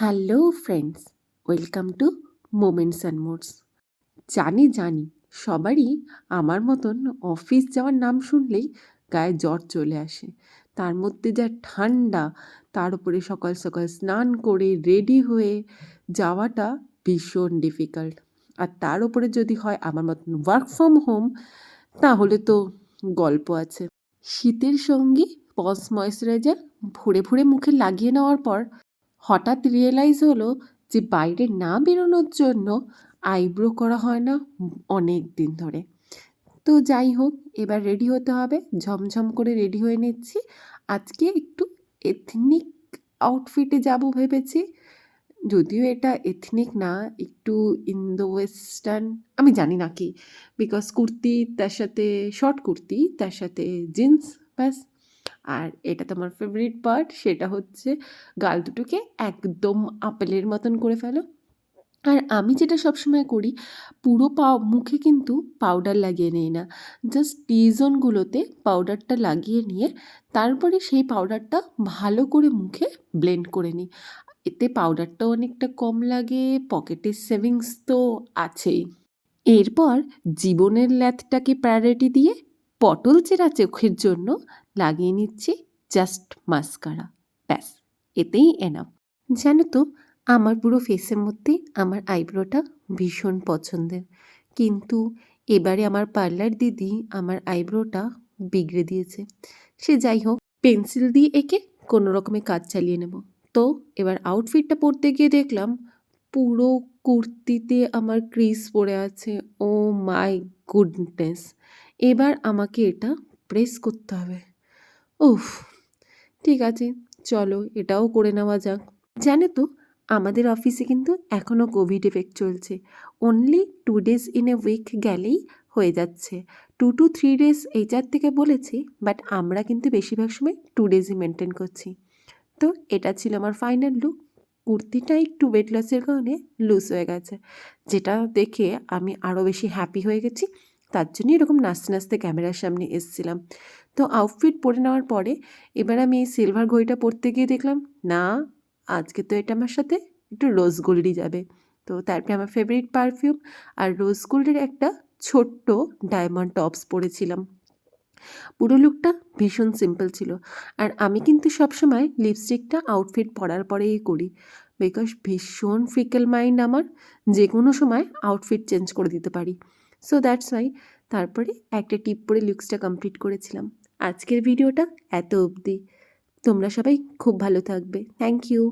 Hello friends, welcome to moments and modes. জানি সবারই আমার মতন অফিস যাওয়ার নাম শুনলেই গায়ে জ্বর চলে আসে। তার মধ্যে যা ঠান্ডা, তার উপরে সকাল সকাল স্নান করে রেডি হয়ে যাওয়াটা ভীষণ ডিফিকাল্ট। আর তার উপরে যদি হয় আমার মতন ওয়ার্ক ফ্রম হোম, তাহলে তো গল্প আছে। শীতের সঙ্গে পজ ময়েশ্চারাইজার ভরে ভরে মুখে লাগিয়ে নেওয়ার পর হঠাৎ রিয়েলাইজ হলো যে বাইরে না বেরোনোর জন্য আইব্রো করা হয় না অনেক দিন ধরে। তো যাই হোক, এবার রেডি হতে হবে। ঝমঝম করে রেডি হয়ে নিচ্ছি। আজকে একটু এথনিক আউটফিটে যাব ভেবেছি। যদিও এটা এথনিক না, একটু ইন্দো ওয়েস্টার্ন, আমি জানি না কি। বিকজ কুর্তি, তার সাথে শর্ট কুর্তি, তার সাথে জিন্স, ব্যাস। আর এটা তো আমার ফেভারিট পার্ট, সেটা হচ্ছে গাল দুটোকে একদম আপেলের মতন করে ফেলো। আর আমি যেটা সবসময় করি, পুরো মুখে কিন্তু পাউডার লাগিয়ে নিই না, জাস্ট টি জোনগুলোতে পাউডারটা লাগিয়ে নিয়ে তারপরে সেই পাউডারটা ভালো করে মুখে ব্লেন্ড করে নিই। এতে পাউডারটাও অনেকটা কম লাগে, পকেটের সেভিংস তো আছেই। এরপর জীবনের ল্যাথটাকে প্রায়োরিটি দিয়ে পটল চেরা চোখের জন্য লাগিয়ে নিচ্ছি জাস্ট মাস্কারা। ব্যাস, এতেই এনাফ। জানো তো, আমার পুরো ফেসের মধ্যে আমার আইব্রোটা ভীষণ পছন্দের, কিন্তু এবারে আমার পার্লার দিদি আমার আইব্রোটা বিগড়ে দিয়েছে। সে যাই হোক, পেন্সিল দিয়ে এঁকে কোনো রকমে কাজ চালিয়ে নেব। তো এবার আউটফিটটা পরতে গিয়ে দেখলাম পুরো কুর্তিতে আমার ক্রিজ পড়ে আছে। ও মাই গুডনেস! এবার আমাকে এটা প্রেস করতে হবে। উফ! ঠিক আছে, চলো এটাও করে নেওয়া যাক। জানো তো, আমাদের অফিসে কিন্তু এখনও কোভিড এফেক্ট চলছে। Only 2 days in a week গেলেই হয়ে যাচ্ছে। 2 to 3 days এইচআর থেকে বলেছি, বাট আমরা কিন্তু বেশিরভাগ সময় 2 days-ই মেনটেন করছি। তো এটা ছিল আমার ফাইনাল লুক। কুর্তিটা একটু ওয়েট লসের কারণে লুজ হয়ে গেছে, যেটা দেখে আমি আরও বেশি হ্যাপি হয়ে গেছি। তার জন্যই এরকম নাচতে নাচতে ক্যামেরার সামনে এসেছিলাম। তো আউটফিট পরে নেওয়ার পরে এবার আমি এই সিলভার ঘড়িটা পরতে গিয়ে দেখলাম, না, আজকে তো এটা আমার সাথে একটু রোজ গোল্ডই যাবে। তো তারপরে আমার ফেভারিট পারফিউম আর রোজ গোল্ডের একটা ছোট্ট ডায়মন্ড টপস পরেছিলাম। পুরো লুকটা ভীষণ সিম্পল ছিল। আর আমি কিন্তু সবসময় লিপস্টিকটা আউটফিট পরার পরেই করি, বিকজ ভীষণ ফিকেল মাইন্ড আমার, যে কোনো সময় আউটফিট চেঞ্জ করে দিতে পারি। সো দ্যাটস ওয়াই তারপরে একটা টিপ পরে লুকসটা কমপ্লিট করেছিলাম। আজকের ভিডিওটা এত অবধি। তোমরা সবাই খুব ভালো থাকবে। Thank you.